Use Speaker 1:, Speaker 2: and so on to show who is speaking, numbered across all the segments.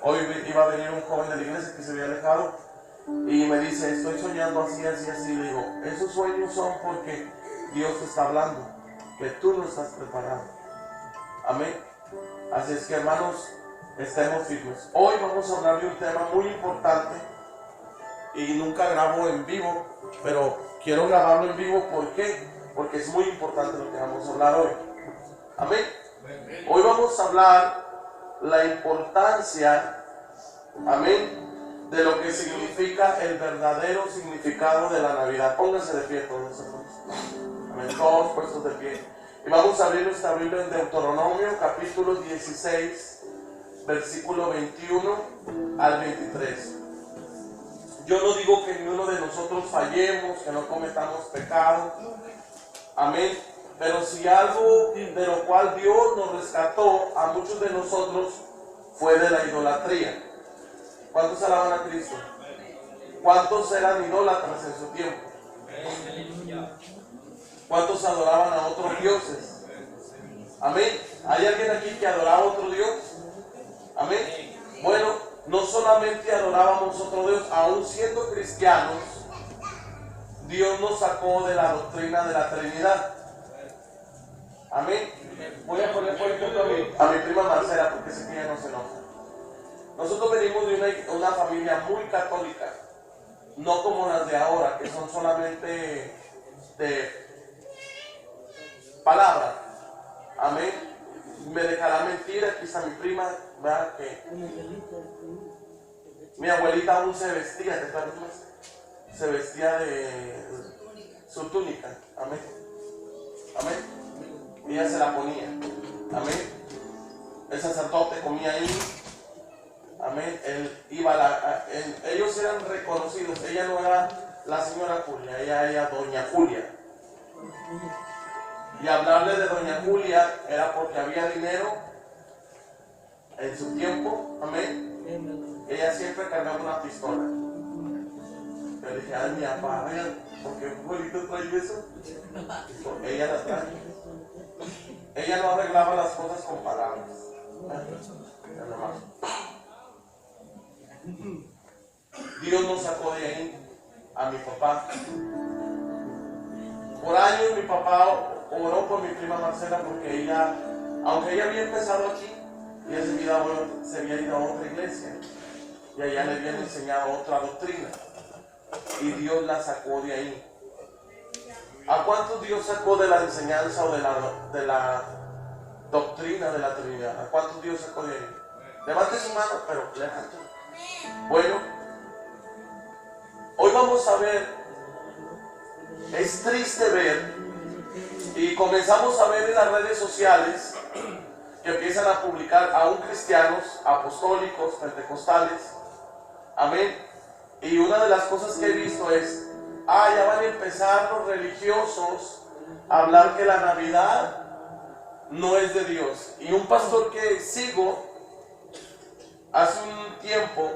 Speaker 1: hoy iba a venir un joven de la iglesia que se había alejado y me dice, estoy soñando así, así, así. Le digo, esos sueños son porque Dios te está hablando, que tú no estás preparado. Amén. Así es que, hermanos, estemos firmes. Hoy vamos a hablar de un tema muy importante y nunca grabo en vivo, pero quiero grabarlo en vivo. ¿Por qué? Porque es muy importante lo que vamos a hablar hoy. Amén. Hoy vamos a hablar la importancia, amén, de lo que significa el verdadero significado de la Navidad. Pónganse de pie todos, amén, todos puestos de pie. Y vamos a abrir nuestra Biblia en Deuteronomio, capítulo 16, versículo 21 al 23. Yo no digo que ninguno de nosotros fallemos, que no cometamos pecado, amén. Pero si algo de lo cual Dios nos rescató a muchos de nosotros fue de la idolatría. ¿Cuántos alaban a Cristo? ¿Cuántos eran idólatras en su tiempo? ¿Cuántos adoraban a otros dioses? Amén. ¿Hay alguien aquí que adoraba a otro Dios? Amén. Bueno, no solamente adorábamos a otro Dios, aún siendo cristianos, Dios nos sacó de la doctrina de la Trinidad. Amén. Voy a poner por ejemplo a mi prima Marcela, porque sé que ella no se enoja. Nosotros venimos de una familia muy católica, no como las de ahora, que son solamente de palabra. Amén. Me dejará mentir, aquí está mi prima, ¿verdad? Que mi abuelita aún se vestía, ¿te acuerdas? Se vestía de su túnica. Amén. Amén. Y ella se la ponía. Amén. El sacerdote comía ahí. Amén. Ellos eran reconocidos. Ella no era la señora Julia, ella era doña Julia. Y hablarle de doña Julia era porque había dinero en su tiempo. Amén. Ella siempre cargaba una pistola. Yo le dije, ay, mi papá, ¿por qué Juelito trae eso? Porque ella la trae. Ella no arreglaba las cosas con palabras. Dios nos sacó de ahí a mi papá. Por años mi papá oró por mi prima Marcela porque ella, aunque ella había empezado aquí, ella se había ido a otra iglesia y allá le habían enseñado otra doctrina y Dios la sacó de ahí. ¿A cuántos Dios sacó de la enseñanza o de la doctrina de la Trinidad? ¿A cuántos Dios sacó de ahí? Levante su mano, pero levante. Bueno, hoy vamos a ver, es triste ver, y comenzamos a ver en las redes sociales que empiezan a publicar aún cristianos, apostólicos, pentecostales, amén. Y una de las cosas que he visto es, ya van a empezar los religiosos a hablar que la Navidad no es de Dios. Y un pastor que sigo hace un tiempo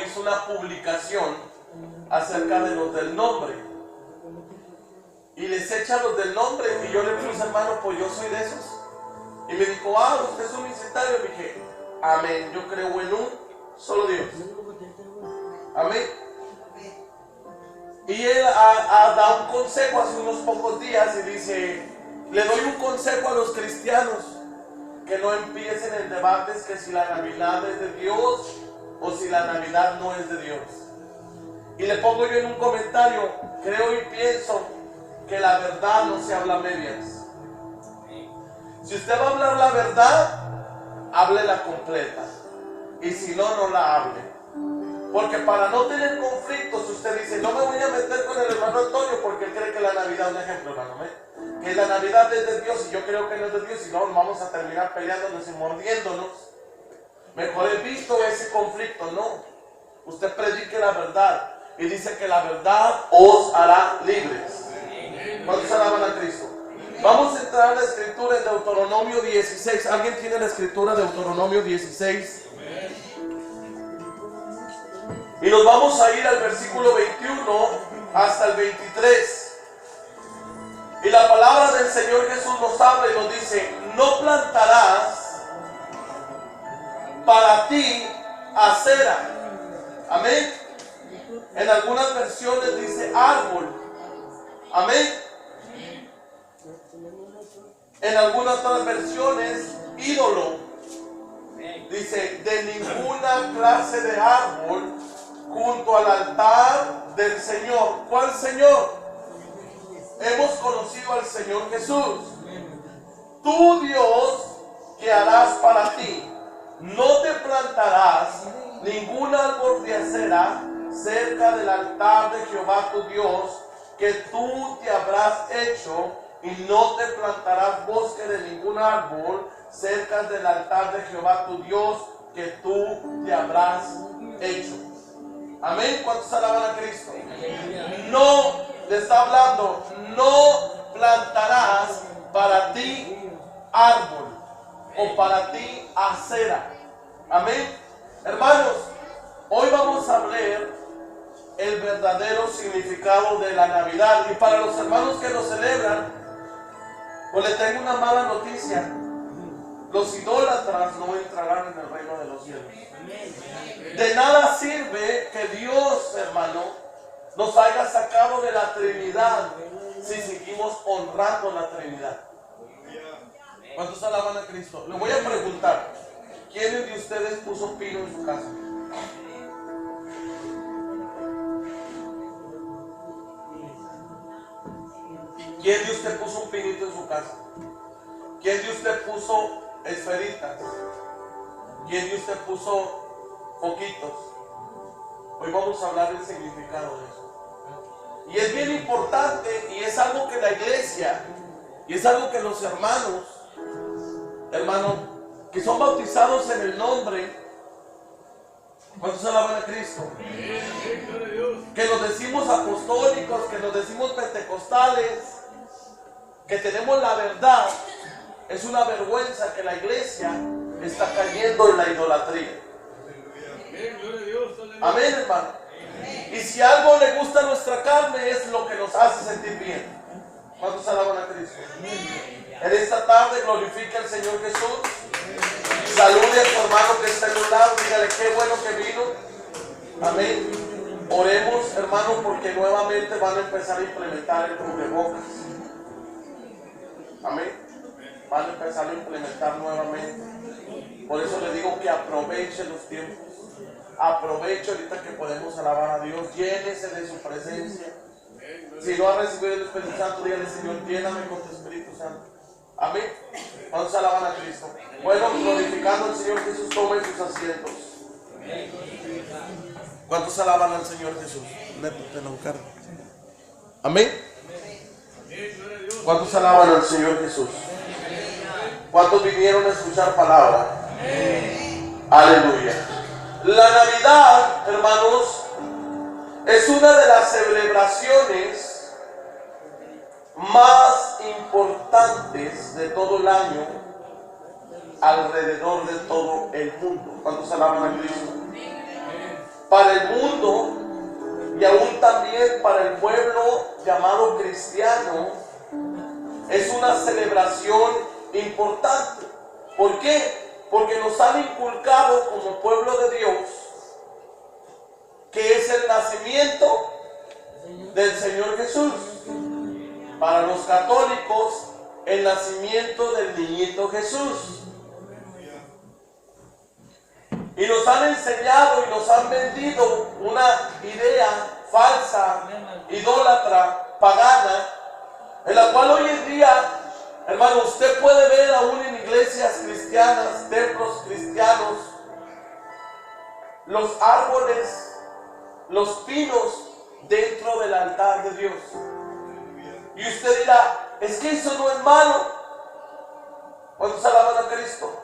Speaker 1: hizo una publicación acerca de los del nombre y les echa los del nombre. Y yo le puse, hermano, pues yo soy de esos. Y me dijo, usted es un incitario. Y dije, amén, yo creo en un solo Dios. Amén. Y él da un consejo hace unos pocos días y dice, le doy un consejo a los cristianos, que no empiecen en debates que si la Navidad es de Dios o si la Navidad no es de Dios. Y le pongo yo en un comentario, creo y pienso que la verdad no se habla a medias. Si usted va a hablar la verdad, háblela completa, y si no, no la hable. Porque para no tener conflictos, usted dice, no me voy a meter con el hermano Antonio porque él cree que la Navidad, un ejemplo, hermano, que la Navidad es de Dios y yo creo que no es de Dios, y no, vamos a terminar peleándonos y mordiéndonos. Mejor he visto ese conflicto, no. Usted predique la verdad y dice que la verdad os hará libres. ¿Cuántos alaban a Cristo? Vamos a entrar a la escritura en Deuteronomio 16. ¿Alguien tiene la escritura de Deuteronomio 16? Y nos vamos a ir al versículo 21 hasta el 23. Y la palabra del Señor Jesús nos habla y nos dice, no plantees acera. Amén. En algunas versiones dice árbol. Amén. En algunas otras versiones, ídolo. Dice, de ninguna clase de árbol junto al altar del Señor. ¿Cuál Señor? Hemos conocido al Señor Jesús. Tú, Dios, que harás para ti. No te plantarás ningún árbol de acera cerca del altar de Jehová tu Dios, que tú te habrás hecho, y no te plantarás bosque de ningún árbol cerca del altar de Jehová tu Dios, que tú te habrás hecho. Amén. ¿Cuántos alaban a Cristo? No, le está hablando, no plantarás para ti árbol o para ti acera. Amén. Hermanos, hoy vamos a ver el verdadero significado de la Navidad. Y para los hermanos que lo celebran, pues les tengo una mala noticia. Los idólatras no entrarán en el reino de los cielos. De nada sirve que Dios, hermano, nos haya sacado de la Trinidad si seguimos honrando la Trinidad. ¿Cuántos alaban a Cristo? Le voy a preguntar, ¿quiénes de ustedes puso pino en su casa? ¿Quién de usted puso un pinito en su casa? ¿Quién de usted puso esferitas? ¿Quién de usted puso foquitos? Hoy vamos a hablar del significado de eso. Y es bien importante, y es algo que la iglesia, y es algo que los hermanos, que son bautizados en el nombre, ¿cuántos alaban a Cristo? Que nos decimos apostólicos, que nos decimos pentecostales, que tenemos la verdad. Es una vergüenza que la iglesia está cayendo en la idolatría. Amén, hermano. Y si algo le gusta a nuestra carne, es lo que nos hace sentir bien. ¿Cuántos alaban a Cristo? En esta tarde glorifica al Señor Jesús. Salude a su hermano que está en un lado. Dígale qué bueno que vino. Amén. Oremos, hermano, porque nuevamente van a empezar a implementar el cubrebocas. Amén. Van a empezar a implementar nuevamente. Por eso le digo que aproveche los tiempos. Aproveche ahorita que podemos alabar a Dios. Llénese de su presencia. Si no ha recibido el Espíritu Santo, dígale, Señor, lléname con tu Espíritu Santo. Amén. Vamos a alabar a Cristo. Bueno, glorificando al Señor Jesús, tomen sus asientos. ¿Cuántos alaban al Señor Jesús? Amén. ¿Cuántos alaban al Señor Jesús? ¿Cuántos vinieron a escuchar palabra? Aleluya. La Navidad, hermanos, es una de las celebraciones más importantes de todo el año alrededor de todo el mundo. ¿Cuántos alaban a Cristo? Para el mundo y aún también para el pueblo llamado cristiano, es una celebración importante. ¿Por qué? Porque nos han inculcado como pueblo de Dios que es el nacimiento del Señor Jesús. Para los católicos, el nacimiento del niñito Jesús. Y nos han enseñado y nos han vendido una idea falsa, idólatra, pagana, en la cual hoy en día, hermano, usted puede ver aún en iglesias cristianas, templos cristianos, los árboles, los pinos dentro del altar de Dios. Y usted dirá, es que eso no es malo. ¿Cuántos alaban a Cristo?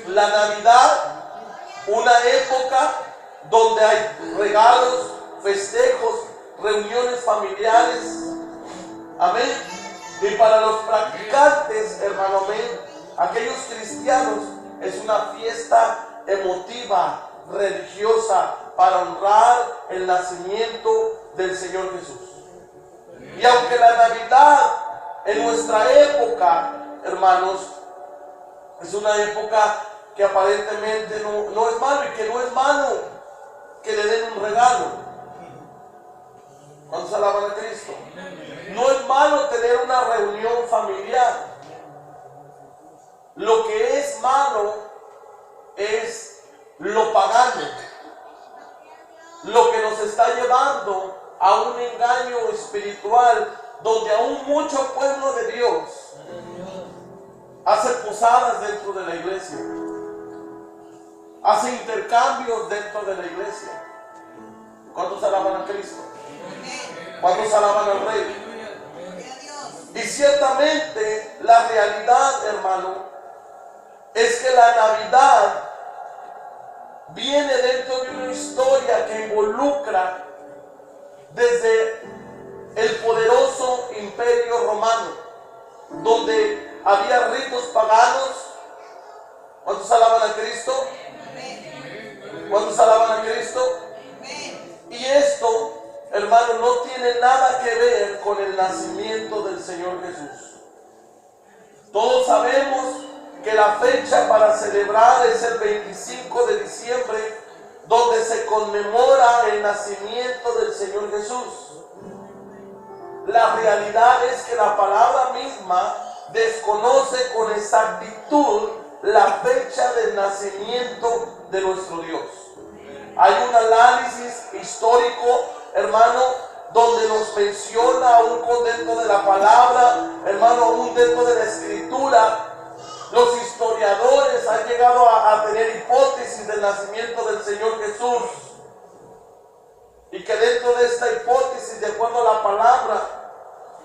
Speaker 1: La Navidad, una época donde hay regalos, festejos, reuniones familiares. Amén. Y para los practicantes, hermano, amén, aquellos cristianos, es una fiesta emotiva, religiosa, para honrar el nacimiento del Señor Jesús. Y aunque la Navidad en nuestra época, hermanos, es una época que aparentemente no es malo, y que no es malo que le den un regalo. ¿Cuántos alaban a Cristo? No es malo tener una reunión familiar. Lo que es malo es lo pagano, lo que nos está llevando a un engaño espiritual, donde aún mucho pueblo de Dios hace posadas dentro de la iglesia, hace intercambios dentro de la iglesia. ¿Cuántos alaban a Cristo? ¿Cuántos alaban al Rey? Y ciertamente la realidad, hermano, es que la Navidad viene dentro de una historia que involucra desde el poderoso imperio romano, donde había ritos paganos. ¿Cuántos alaban a Cristo? ¿Cuántos alaban a Cristo? Y esto, hermano, no tiene nada que ver con el nacimiento del Señor Jesús. Todos sabemos que la fecha para celebrar es el 25 de diciembre, donde se conmemora el nacimiento del Señor Jesús. La realidad es que la palabra misma desconoce con exactitud la fecha del nacimiento de nuestro Dios. Hay un análisis histórico, hermano, donde nos menciona aún dentro de la palabra, hermano, aún dentro de la escritura. Los historiadores han llegado a tener hipótesis del nacimiento del Señor Jesús, y que dentro de esta hipótesis, de acuerdo a la palabra,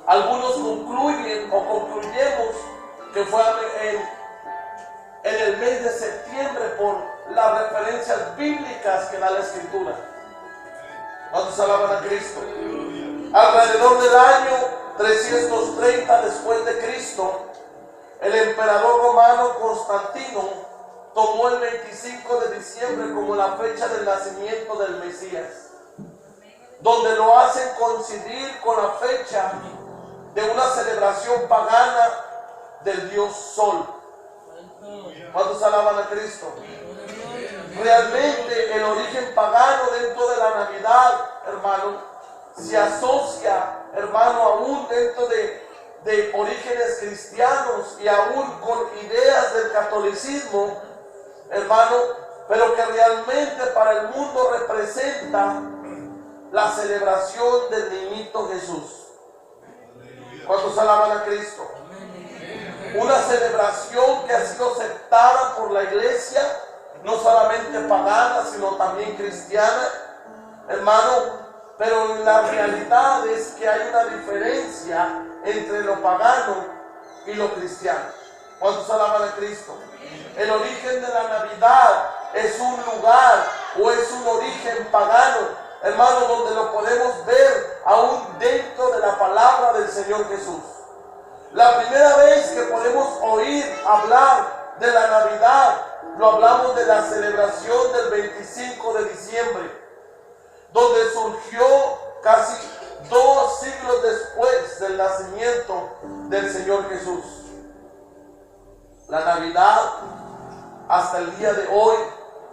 Speaker 1: algunos concluyen o concluyemos que fue en el mes de septiembre, por las referencias bíblicas que da la Escritura. ¿Cuántos alaban a Cristo? Alrededor del año 330 después de Cristo, el emperador romano Constantino tomó el 25 de diciembre como la fecha del nacimiento del Mesías, donde lo hacen coincidir con la fecha de una celebración pagana del dios Sol. ¿Cuántos alaban a Cristo? Realmente el origen pagano dentro de la Navidad, hermano, se asocia, hermano, aún dentro de orígenes cristianos y aún con ideas del catolicismo, hermano, pero que realmente para el mundo representa la celebración del niñito Jesús. ¿Cuántos alaban a Cristo? Una celebración que ha sido aceptada por la iglesia, no solamente pagana, sino también cristiana, hermano. Pero la realidad es que hay una diferencia entre lo pagano y lo cristiano. ¿Cuántos alaban a Cristo? El origen de la Navidad es un lugar o es un origen pagano, hermano, donde lo podemos ver aún dentro de la palabra del Señor Jesús. La primera vez que podemos oír hablar de la Navidad, lo hablamos de la celebración del 25 de diciembre, donde surgió casi 2 siglos después del nacimiento del Señor Jesús. La Navidad, hasta el día de hoy,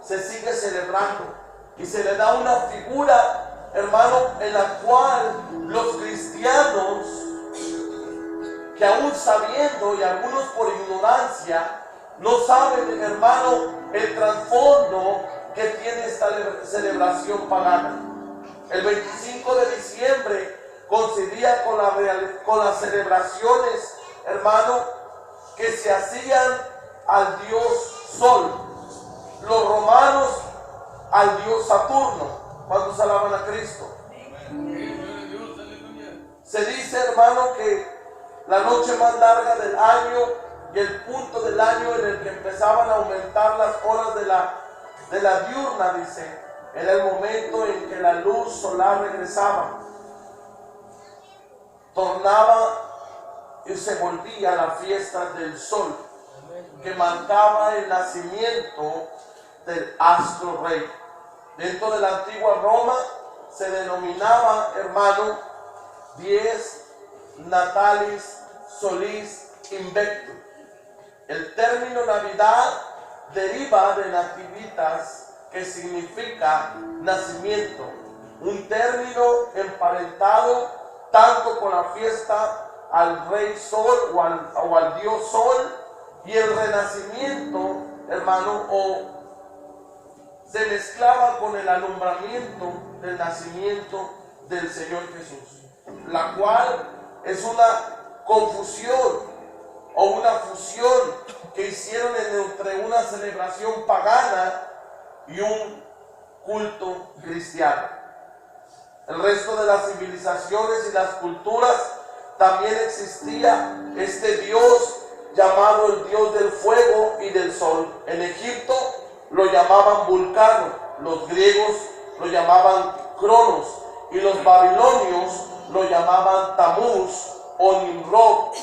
Speaker 1: se sigue celebrando y se le da una figura, hermano, en la cual los cristianos, que aún sabiendo y algunos por ignorancia, no saben, hermano, el trasfondo que tiene esta celebración pagana. El 25 de diciembre coincidía con las celebraciones, hermano, que se hacían al dios Sol. Los romanos al dios Saturno. ¿Cuántos alaban a Cristo? Se dice, hermano, que la noche más larga del año y el punto del año en el que empezaban a aumentar las horas de la diurna, dice, era el momento en que la luz solar regresaba, tornaba y se volvía a la fiesta del sol, que marcaba el nacimiento del astro rey. Dentro de la antigua Roma se denominaba, hermano, dies natalis solis invictus. El término Navidad deriva de nativitas, que significa nacimiento, un término emparentado tanto con la fiesta al rey sol o al dios sol, y el renacimiento, hermano, se mezclaba con el alumbramiento del nacimiento del Señor Jesús, la cual es una confusión o una fusión que hicieron entre una celebración pagana y un culto cristiano. El resto de las civilizaciones y las culturas también existía este Dios llamado el Dios del fuego y del sol. En Egipto lo llamaban Vulcano, los griegos lo llamaban Cronos y los babilonios lo llamaban Tamuz o Nimrod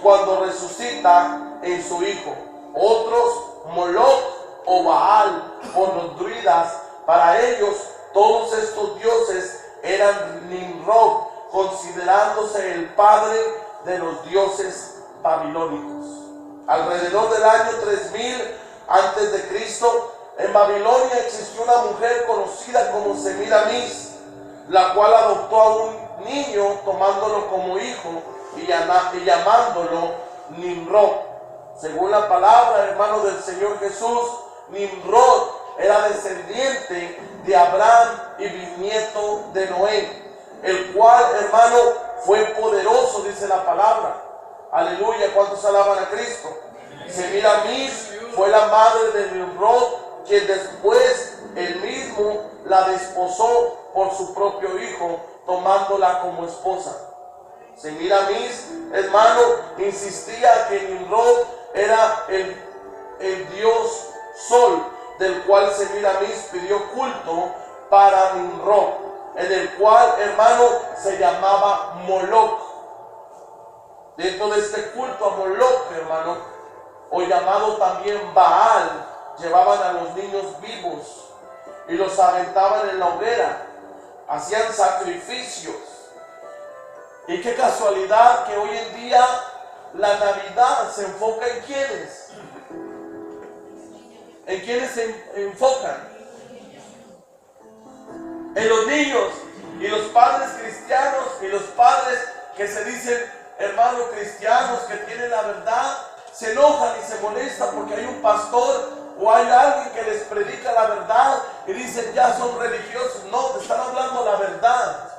Speaker 1: cuando resucita en su hijo. Otros Moloch o Baal por los druidas. Para ellos todos estos dioses eran Nimrod, considerándose el padre de los dioses babilónicos. Alrededor del año 3000 antes de Cristo, en Babilonia existió una mujer conocida como Semiramis, la cual adoptó a un niño tomándolo como hijo y llamándolo Nimrod. Según la palabra, hermano, del Señor Jesús, Nimrod era descendiente de Abraham y bisnieto de Noé, el cual, hermano, fue poderoso, dice la palabra. Aleluya, ¿cuántos alaban a Cristo? Semiramis fue la madre de Nimrod, quien después él mismo la desposó por su propio hijo, tomándola como esposa. Semiramis, hermano, insistía que Nimrod era el dios sol, del cual Semiramis pidió culto para Nimrod, en el cual, hermano, se llamaba Moloch. Dentro de este culto a Moloch, hermano, o llamado también Baal, llevaban a los niños vivos y los aventaban en la hoguera, hacían sacrificios. Y qué casualidad que hoy en día la Navidad se enfoca en quiénes. ¿En quiénes se enfocan? En los niños. Y los padres cristianos y los padres que se dicen hermanos cristianos, que tienen la verdad, se enojan y se molestan porque hay un pastor o hay alguien que les predica la verdad y dicen ya son religiosos. No, te están hablando la verdad.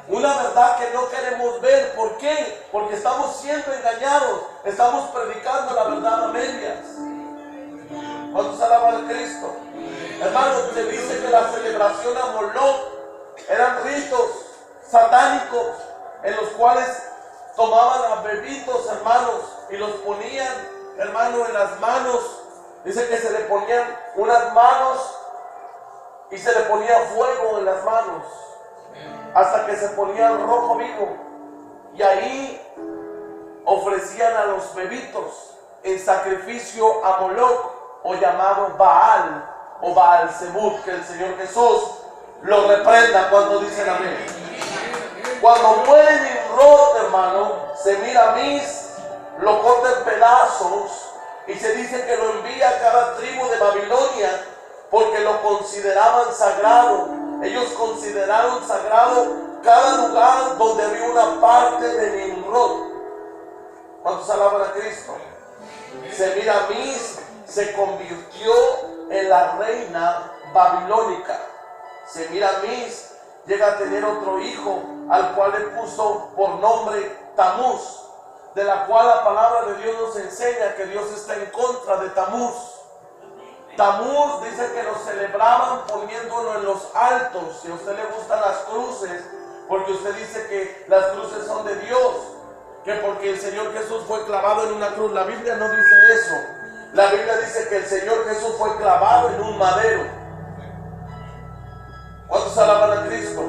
Speaker 1: Una verdad que no queremos ver. ¿Por qué? Porque estamos siendo engañados. Estamos predicando la verdad a medias. ¿Cuántos alaban a Cristo? Hermanos, se dice que la celebración a Moloch eran ritos satánicos en los cuales tomaban a bebitos, hermanos, y los ponían, hermanos, en las manos. Dice que se le ponían unas manos y se le ponía fuego en las manos hasta que se ponía el rojo vivo, y ahí ofrecían a los bebitos en sacrificio a Moloch, o llamado Baal o Baal Zebub. Que el Señor Jesús lo reprenda cuando dicen amén. Cuando muere Nimrod, hermano, Semiramis lo corta en pedazos y se dice que lo envía a cada tribu de Babilonia porque lo consideraban sagrado. Ellos consideraron sagrado cada lugar donde había una parte de Nimrod. ¿Cuántos alaban a Cristo? Semiramis se convirtió en la reina babilónica. Semiramis llega a tener otro hijo, al cual le puso por nombre Tamuz, de la cual la palabra de Dios nos enseña que Dios está en contra de Tamuz. Tamuz dice que lo celebraban poniéndolo en los altos. Si a usted le gustan las cruces, porque usted dice que las cruces son de Dios, que porque el Señor Jesús fue clavado en una cruz. La Biblia no dice eso. La Biblia dice que el Señor Jesús fue clavado en un madero. ¿Cuántos alaban a Cristo?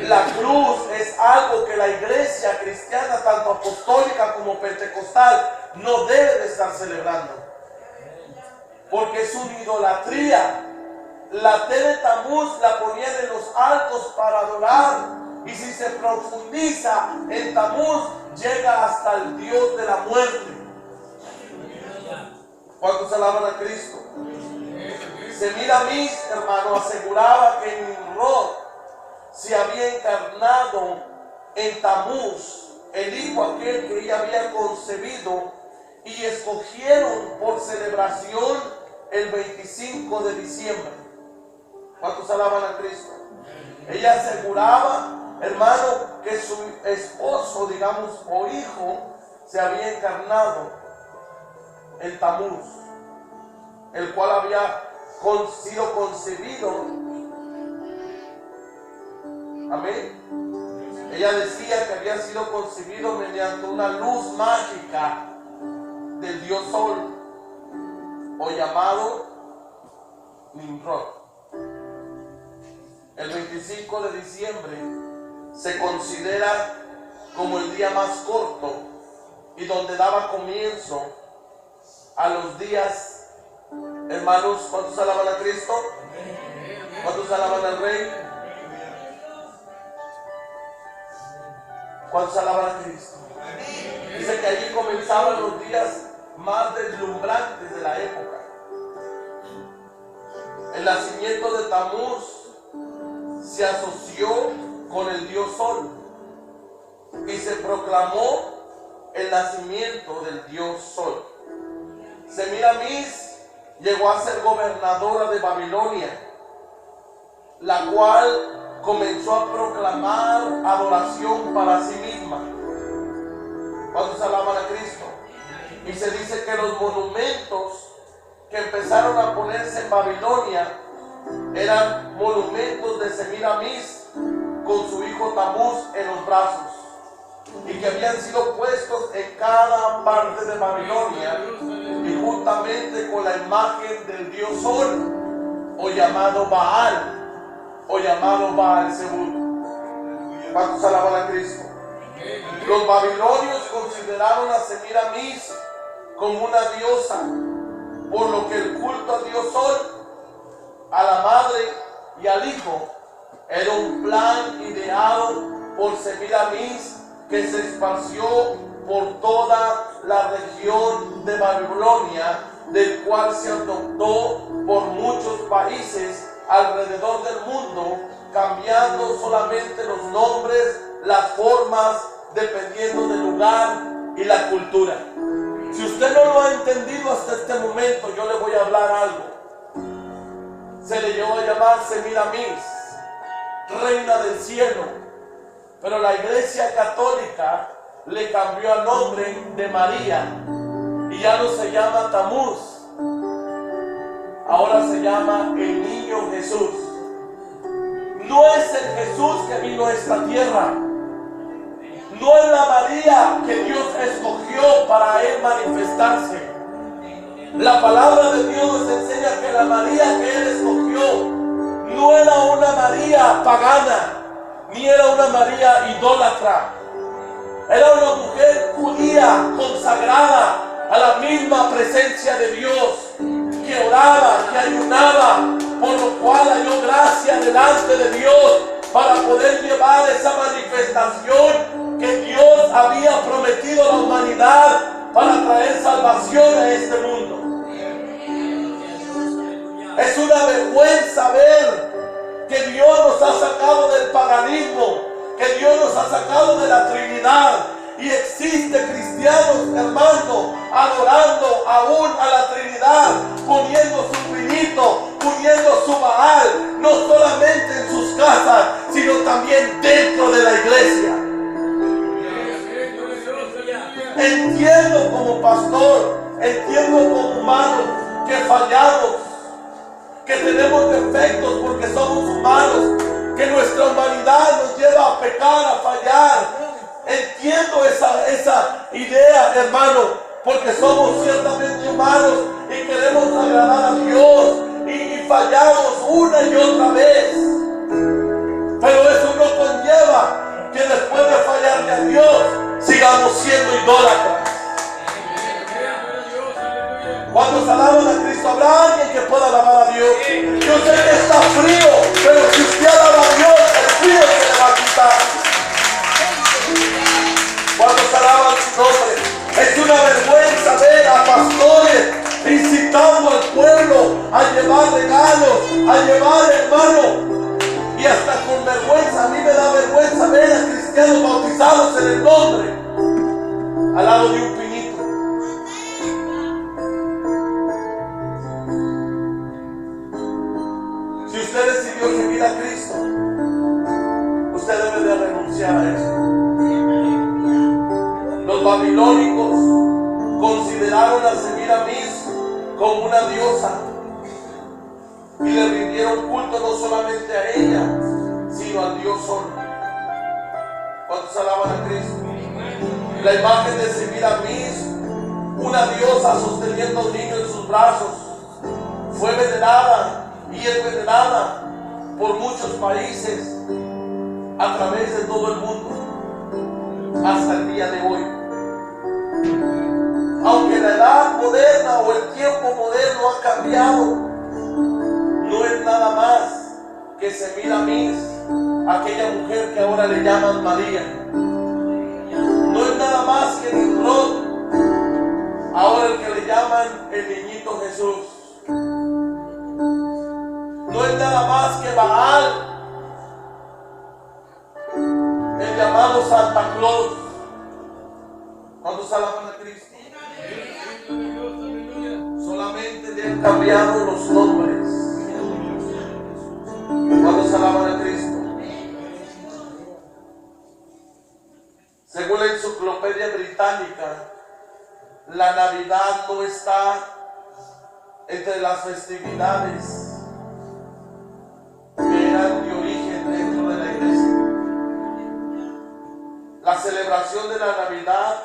Speaker 1: La cruz es algo que la iglesia cristiana, tanto apostólica como pentecostal, no debe de estar celebrando, porque es una idolatría. La T de Tamuz la ponían en los altos para adorar, y si se profundiza en Tamuz, llega hasta el Dios de la muerte. ¿Cuántos alaban a Cristo? Semiramis, hermano, aseguraba que Nimrod se había encarnado en Tamuz, el hijo aquel que ella había concebido, y escogieron por celebración el 25 de diciembre. ¿Cuántos alaban a Cristo? Ella aseguraba, hermano, que su esposo, digamos, o hijo, se había encarnado en Tamuz, el cual había sido concebido. Amén. Ella decía que había sido concebido mediante una luz mágica del dios Sol, o llamado Nimrod. El 25 de diciembre se considera como el día más corto y donde daba comienzo a los días, hermanos. ¿Cuántos alaban a Cristo? ¿Cuántos alaban al Rey? ¿Cuántos alaban a Cristo? Dice que allí comenzaban los días más deslumbrantes de la época. El nacimiento de Tamuz se asoció con el dios Sol y se proclamó el nacimiento del dios Sol. Semiramis llegó a ser gobernadora de Babilonia, la cual comenzó a proclamar adoración para sí misma. ¿Cuántos alaban a Cristo? Y se dice que los monumentos que empezaron a ponerse en Babilonia eran monumentos de Semiramis con su hijo Tamuz en los brazos, y que habían sido puestos en cada parte de Babilonia, y juntamente con la imagen del dios Sol, o llamado Baal Zebub. ¿Cuántos alaban a Cristo? Los babilonios consideraron a Semiramis como una diosa, por lo que el culto al dios Sol, a la madre y al hijo era un plan ideado por Semiramis, que se esparció por toda la región de Babilonia, del cual se adoptó por muchos países alrededor del mundo, cambiando solamente los nombres, las formas, dependiendo del lugar y la cultura. Si usted no lo ha entendido hasta este momento, yo le voy a hablar algo. Se le llegó a llamar Semiramis, reina del cielo, pero la Iglesia Católica le cambió el nombre de María y ya no se llama Tamuz, ahora se llama el Niño Jesús. No es el Jesús que vino a esta tierra, no es la María que Dios escogió para él manifestarse. La palabra de Dios nos enseña que la María que él escogió no era una María pagana, ni era una María idólatra. Era una mujer judía consagrada a la misma presencia de Dios, que oraba, que ayunaba, por lo cual halló gracia delante de Dios para poder llevar esa manifestación que Dios había prometido a la humanidad para traer salvación a este mundo. Es una vergüenza ver que Dios nos ha sacado del paganismo, que Dios nos ha sacado de la Trinidad, y existe cristianos, hermano, adorando aún a la Trinidad, poniendo su pinito, poniendo su Baal, no solamente en sus casas, sino también dentro de la iglesia. Entiendo como pastor, entiendo como humano que fallamos, que tenemos defectos porque somos humanos, que nuestra humanidad nos lleva a pecar, a fallar. Entiendo esa idea, hermano, porque somos ciertamente humanos y queremos agradar a Dios y fallamos una y otra vez. Pero eso no conlleva que después de fallarle a Dios sigamos siendo idólatras. Cuando se alaban a Cristo, ¿habrá alguien que pueda alabar a Dios? Yo sé que está frío, pero si usted alaba a Dios, el frío se le va a quitar. Cuando se alaban su nombre, es una vergüenza ver a pastores pueblo, a llevar regalos, a llevar, hermano. Y hasta con vergüenza, a mí me da vergüenza ver a cristianos bautizados en el nombre al lado de un pinito. Si usted decidió seguir a Cristo, usted debe de renunciar a eso. Los babilónicos consideraron a Semiramis como una diosa y le rindieron culto no solamente a ella, sino al Dios Sol. ¿Cuántos alaban a Cristo? La imagen de Semiramis, una diosa sosteniendo a un niño en sus brazos, fue venerada y es venerada por muchos países a través de todo el mundo hasta el día de hoy. Aunque la edad moderna o el tiempo moderno ha cambiado, no es nada más que Semiramis, aquella mujer que ahora le llaman María. No es nada más que Nimrod, ahora el que le llaman el niñito Jesús. No es nada más que Baal, el llamado Santa Claus. ¿Cuántos alaban a Cristo? Solamente le han cambiado los nombres. ¿Cuántos alaban a Cristo? Según la Enciclopedia Británica, la Navidad no está entre las festividades que eran de origen dentro de la iglesia. La celebración de la Navidad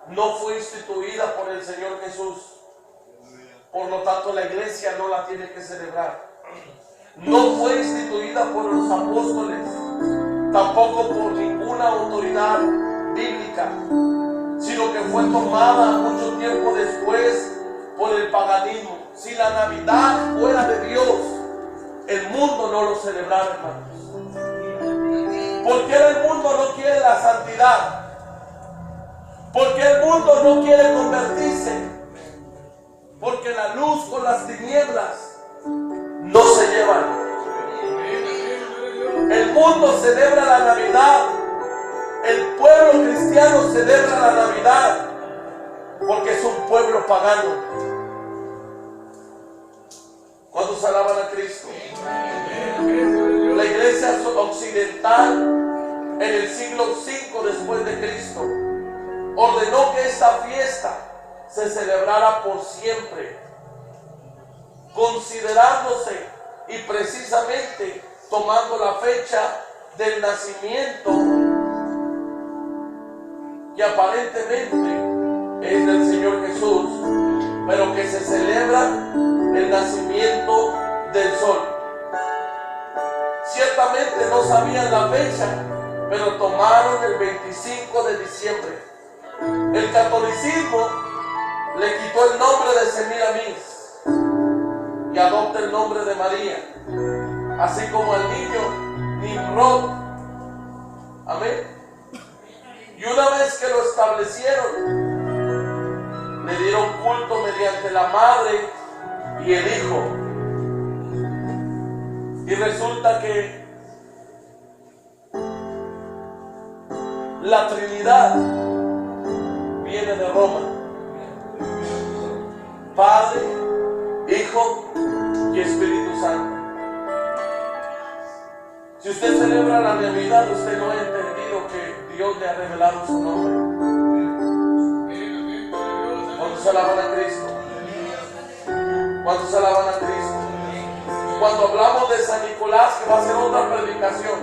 Speaker 1: no fue instituida por el Señor Jesús. Por lo tanto, la iglesia no la tiene que celebrar. No fue instituida por los apóstoles, tampoco por ninguna autoridad bíblica, sino que fue tomada mucho tiempo después por el paganismo. Si la Navidad fuera de Dios, el mundo no lo celebrara, hermanos. ¿Por qué el mundo no quiere la santidad? ¿Por qué el mundo no quiere convertirse? Porque la luz con las tinieblas no se llevan. El mundo celebra la Navidad. El pueblo cristiano celebra la Navidad porque es un pueblo pagano. ¿Cuántos alaban a Cristo? La iglesia occidental en el siglo V después de Cristo ordenó que esta fiesta se celebrara por siempre, considerándose y precisamente tomando la fecha del nacimiento que aparentemente es del Señor Jesús, pero que se celebra el nacimiento del sol. Ciertamente no sabían la fecha, pero tomaron el 25 de diciembre. El catolicismo le quitó el nombre de Semiramis y adopta el nombre de María, así como al niño Nimrod. Amén. Y una vez que lo establecieron, le dieron culto mediante la madre y el hijo. Y resulta que la Trinidad viene de Roma. Padre, Hijo y Espíritu Santo. Si usted celebra la Navidad, usted no ha entendido que Dios le ha revelado su nombre. ¿Cuántos alaban a Cristo? ¿Cuántos alaban a Cristo? Cuando hablamos de San Nicolás, que va a ser otra predicación,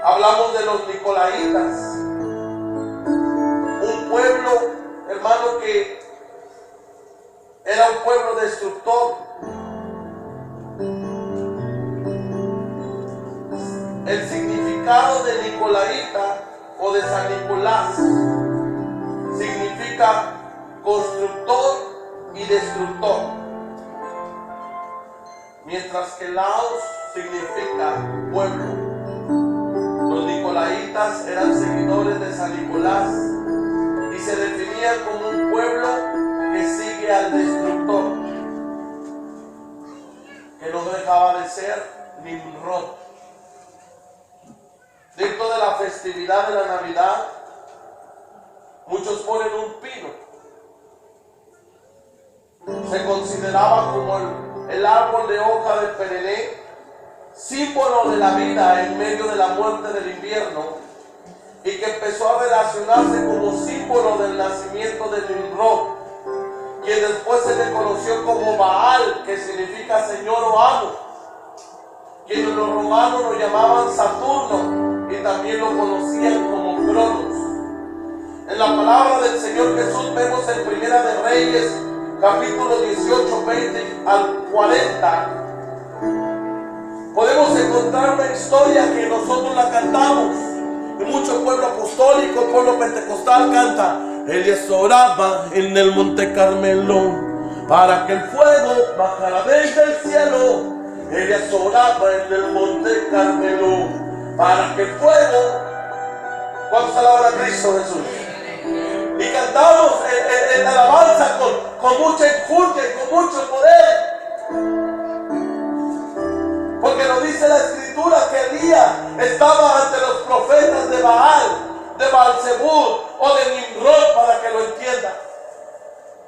Speaker 1: hablamos de los nicolaitas, un pueblo, hermano, que era un pueblo destructor. El significado de Nicolaita o de San Nicolás significa constructor y destructor, mientras que Laos significa pueblo. Los nicolaitas eran seguidores de San Nicolás y se definían como un pueblo que sigue al destructor. dejaba de ser Nimrod. Dentro de la festividad de la Navidad, muchos ponen un pino. Se consideraba como el árbol de hoja de perené, símbolo de la vida en medio de la muerte del invierno, y que empezó a relacionarse como símbolo del nacimiento de Nimrod, quien después se le conoció como Baal, que significa Señor o Amo, quienes los romanos lo llamaban Saturno y también lo conocían como Cronos. En la palabra del Señor Jesús vemos en Primera de Reyes, capítulo 18, 20 al 40, podemos encontrar una historia que nosotros la cantamos, y mucho pueblo apostólico, pueblo pentecostal canta: Elías oraba en el monte Carmelo para que el fuego bajara desde el cielo. Elías oraba en el monte Carmelo para que el fuego... ¿Cuántos alaban a Cristo Jesús? Y cantamos en alabanza con mucha enjundia y con mucho poder, porque nos dice la Escritura que Elías estaba ante los profetas de Baal, de Baal-Zebub o de Nimrod, para que lo entiendan.